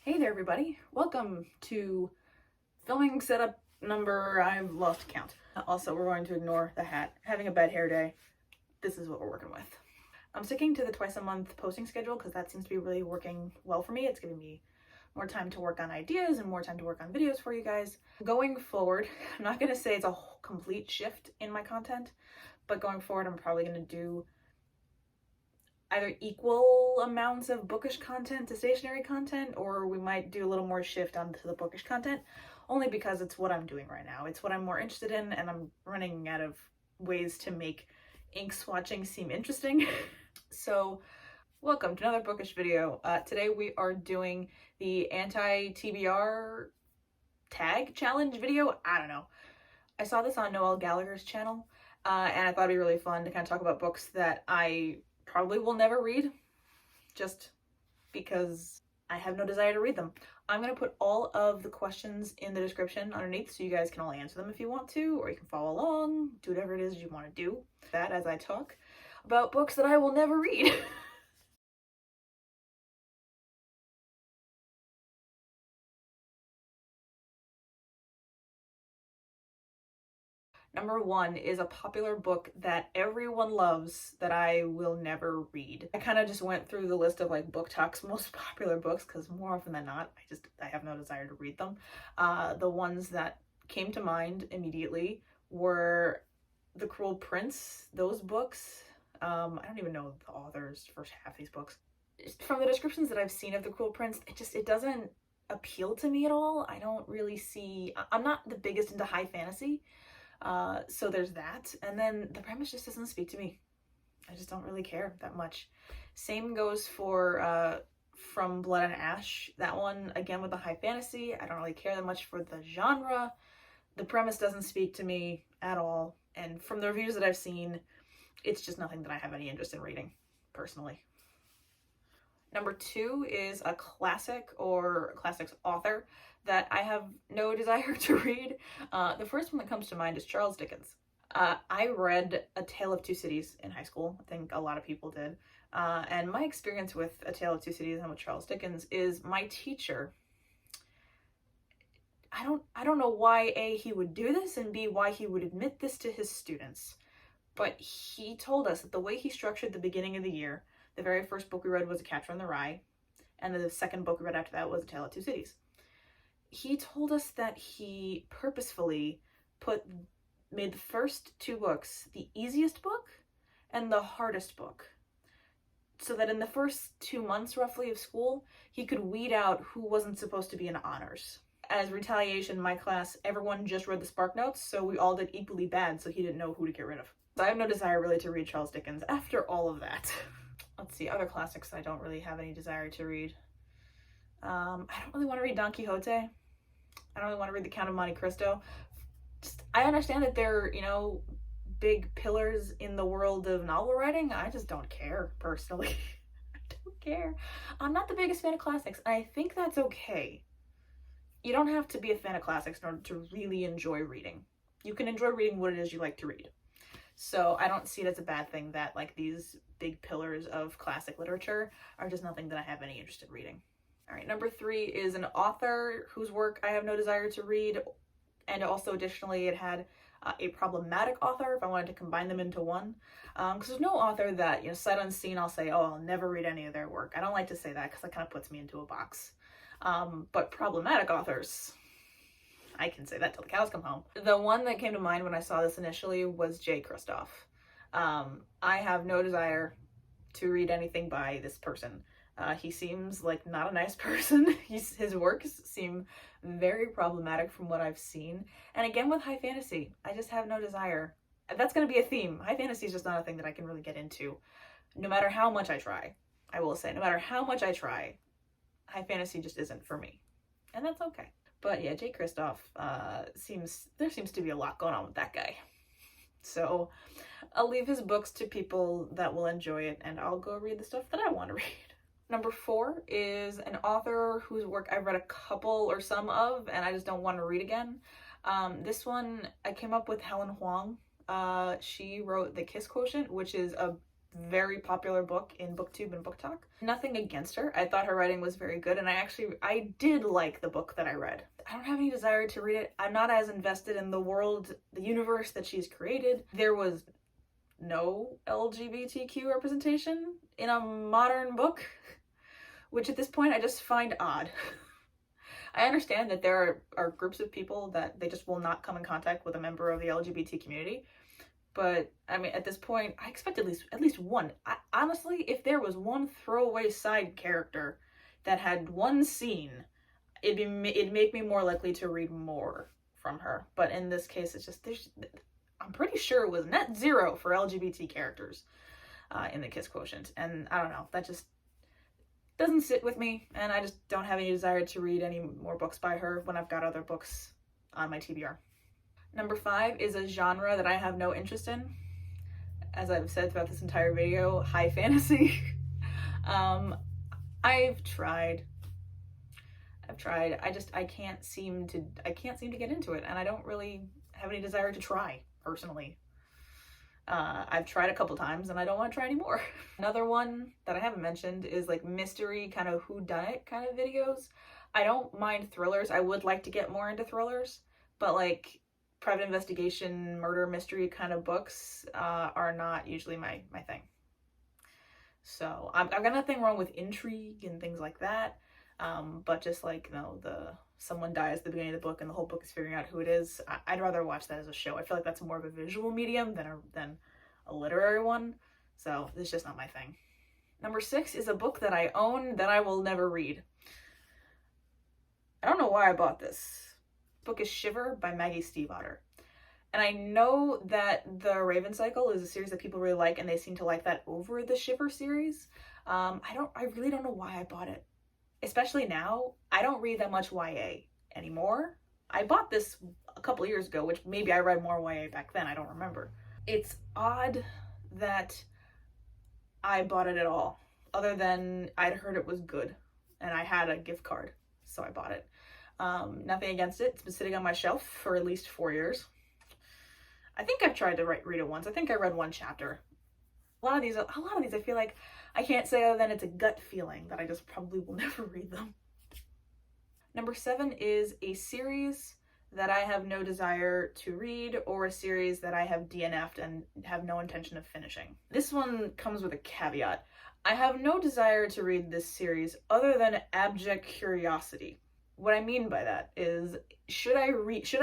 Hey there everybody, welcome to filming setup number, I've lost count. Also, we're going to ignore the hat. Having a bad hair day, this is what we're working with. I'm sticking to the twice a month posting schedule because that seems to be really working well for me. It's giving me more time to work on ideas and more time to work on videos for you guys. Going forward, I'm not going to say it's a complete shift in my content, but going forward I'm probably going to do either equal amounts of bookish content to stationary content, or we might do a little more shift onto the bookish content, only because it's what I'm doing right now. It's what I'm more interested in, and I'm running out of ways to make ink swatching seem interesting. So welcome to another bookish video. Today we are doing the anti-TBR tag challenge video. I don't know. I saw this on Noel Gallagher's channel, and I thought it'd be really fun to kind of talk about books that I probably will never read, just because I have no desire to read them. I'm going to put all of the questions in the description underneath so you guys can all answer them if you want to, or you can follow along, do whatever it is you want to do. That as I talk about books that I will never read. Number one is a popular book that everyone loves that I will never read. I kind of just went through the list of like Book Talk's most popular books because more often than not, I have no desire to read them. The ones that came to mind immediately were The Cruel Prince, those books. I don't even know the authors for half these books. From the descriptions that I've seen of The Cruel Prince, it doesn't appeal to me at all. I don't really see, I'm not the biggest into high fantasy. So there's that, and then the premise just doesn't speak to me. I just don't really care that much. Same goes for From Blood and Ash. That one, again, with the high fantasy, I don't really care that much for the genre. The premise doesn't speak to me at all, and from the reviews that I've seen, it's just nothing that I have any interest in reading, personally. Number two is a classic or classics author that I have no desire to read. The first one that comes to mind is Charles Dickens. I read A Tale of Two Cities in high school. I think a lot of people did. And my experience with A Tale of Two Cities and with Charles Dickens is my teacher, I don't know why A, he would do this, and B, why he would admit this to his students. But he told us that the way he structured the beginning of the year, the very first book we read was A Catcher in the Rye, and the second book we read after that was A Tale of Two Cities. He told us that he purposefully made the first two books the easiest book and the hardest book, so that in the first 2 months roughly of school, he could weed out who wasn't supposed to be in honors. As retaliation, my class, everyone just read the Spark Notes, so we all did equally bad, so he didn't know who to get rid of. So I have no desire really to read Charles Dickens after all of that. Let's see, other classics I don't really have any desire to read. I don't really want to read Don Quixote. I don't really want to read The Count of Monte Cristo. I understand that they're, big pillars in the world of novel writing. I just don't care, personally. I don't care. I'm not the biggest fan of classics, and I think that's okay. You don't have to be a fan of classics in order to really enjoy reading. You can enjoy reading what it is you like to read. So I don't see it as a bad thing that like these big pillars of classic literature are just nothing that I have any interest in reading. All right, number three is an author whose work I have no desire to read, and also additionally it had a problematic author if I wanted to combine them into one. Because there's no author that, sight unseen, I'll say, oh, I'll never read any of their work. I don't like to say that because that kind of puts me into a box. But problematic authors, I can say that till the cows come home. The one that came to mind when I saw this initially was J. Kristoff. I have no desire to read anything by this person. He seems like not a nice person. His works seem very problematic from what I've seen. And again, with high fantasy, I just have no desire. That's going to be a theme. High fantasy is just not a thing that I can really get into, no matter how much I try. I will say, no matter how much I try, high fantasy just isn't for me. And that's okay. But yeah, J. Kristoff, there seems to be a lot going on with that guy. So I'll leave his books to people that will enjoy it, and I'll go read the stuff that I want to read. Number four is an author whose work I've read a couple or some of, and I just don't want to read again. This one, I came up with Helen Huang. She wrote The Kiss Quotient, which is a very popular book in BookTube and Book Talk. Nothing against her. I thought her writing was very good, and I did like the book that I read. I don't have any desire to read it. I'm not as invested in the world, the universe that she's created. There was no LGBTQ representation in a modern book, which at this point I just find odd. I understand that there are groups of people that they just will not come in contact with a member of the LGBT community. But I mean, at this point, I expect at least one. Honestly, if there was one throwaway side character that had one scene, it'd make me more likely to read more from her. But in this case, it's just I'm pretty sure it was net zero for LGBT characters in the Kiss Quotient, and I don't know, that just doesn't sit with me, and I just don't have any desire to read any more books by her when I've got other books on my TBR. Number 5 is a genre that I have no interest in. As I've said throughout this entire video, high fantasy. I've tried. I can't seem to get into it, and I don't really have any desire to try, personally. I've tried a couple times and I don't want to try anymore. Another one that I haven't mentioned is like mystery kind of whodunit kind of videos. I don't mind thrillers. I would like to get more into thrillers, but like private investigation, murder mystery kind of books are not usually my thing. So I've got nothing wrong with intrigue and things like that, but just like, you know, someone dies at the beginning of the book and the whole book is figuring out who it is. I'd rather watch that as a show. I feel like that's more of a visual medium than a literary one. So it's just not my thing. Number 6 is a book that I own that I will never read. I don't know why I bought this. The book is Shiver by Maggie Stiefvater. And I know that the Raven Cycle is a series that people really like, and they seem to like that over the Shiver series. I really don't know why I bought it. Especially now, I don't read that much YA anymore. I bought this a couple years ago, which maybe I read more YA back then, I don't remember. It's odd that I bought it at all, other than I'd heard it was good, and I had a gift card, so I bought it. Nothing against it. It's been sitting on my shelf for at least 4 years. I think I've tried to read it once. I think I read one chapter. A lot of these I feel like I can't say other than it's a gut feeling that I just probably will never read them. Number 7 is a series that I have no desire to read, or a series that I have DNF'd and have no intention of finishing. This one comes with a caveat. I have no desire to read this series other than abject curiosity. What I mean by that is, should I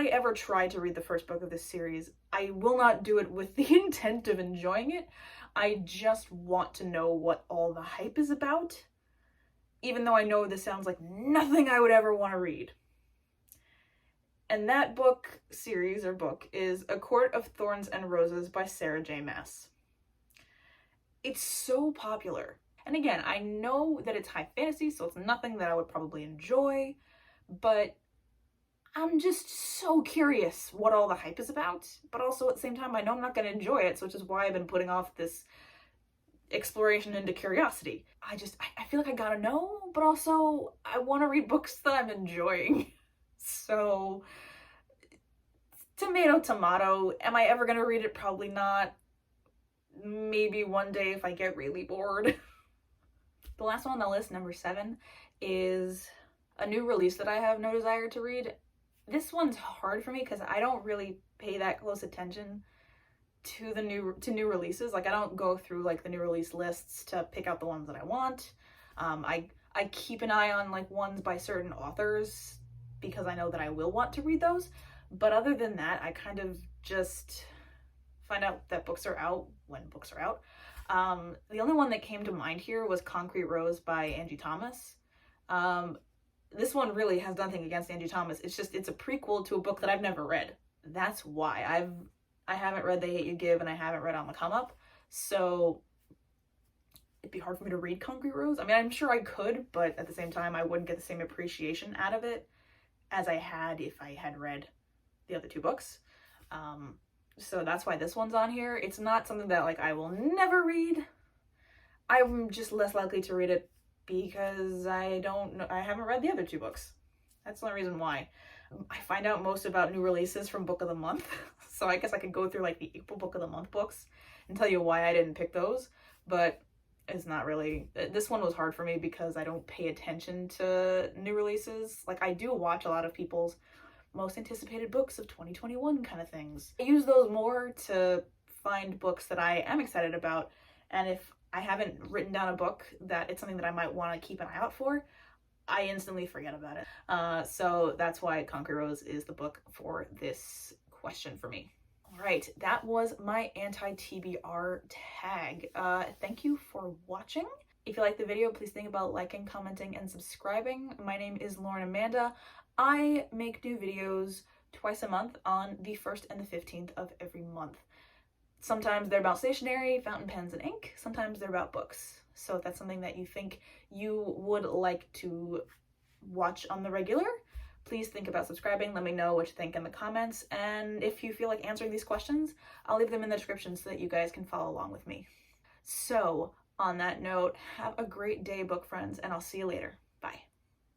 ever try to read the first book of this series, I will not do it with the intent of enjoying it. I just want to know what all the hype is about, even though I know this sounds like nothing I would ever want to read. And that book is A Court of Thorns and Roses by Sarah J. Maas. It's so popular. And again, I know that it's high fantasy, so it's nothing that I would probably enjoy, but I'm just so curious what all the hype is about. But also at the same time, I know I'm not going to enjoy it, so which is why I've been putting off this exploration into curiosity. I feel like I gotta know, but also I want to read books that I'm enjoying. So, tomato. Am I ever going to read it? Probably not. Maybe one day if I get really bored. The last one on the list, number 7, is a new release that I have no desire to read. This one's hard for me because I don't really pay that close attention to new releases. Like, I don't go through like the new release lists to pick out the ones that I want. I keep an eye on like ones by certain authors because I know that I will want to read those. But other than that, I kind of just find out that books are out when books are out. The only one that came to mind here was Concrete Rose by Angie Thomas. This one really has nothing against Angie Thomas. It's a prequel to a book that I've never read. That's why. I haven't read They Hate You Give, and I haven't read On the Come Up. So it'd be hard for me to read Concrete Rose. I mean, I'm sure I could, but at the same time, I wouldn't get the same appreciation out of it as I had if I had read the other 2 books. So that's why this one's on here. It's not something that like I will never read. I'm just less likely to read it because I haven't read the other 2 books. That's the only reason why. I find out most about new releases from Book of the Month. So I guess I could go through like the April Book of the Month books and tell you why I didn't pick those. but it's not really. This one was hard for me because I don't pay attention to new releases. Like, I do watch a lot of people's most anticipated books of 2021 kind of things. I use those more to find books that I am excited about, and if I haven't written down a book that it's something that I might want to keep an eye out for, I instantly forget about it. So that's why Concrete Rose is the book for this question for me. All right, that was my anti-TBR tag. Thank you for watching. If you like the video, please think about liking, commenting, and subscribing. My name is Lauren Amanda. I make new videos twice a month on the 1st and the 15th of every month. Sometimes they're about stationery, fountain pens, and ink. Sometimes they're about books. So if that's something that you think you would like to watch on the regular, please think about subscribing. Let me know what you think in the comments. And if you feel like answering these questions, I'll leave them in the description so that you guys can follow along with me. So on that note, have a great day, book friends, and I'll see you later.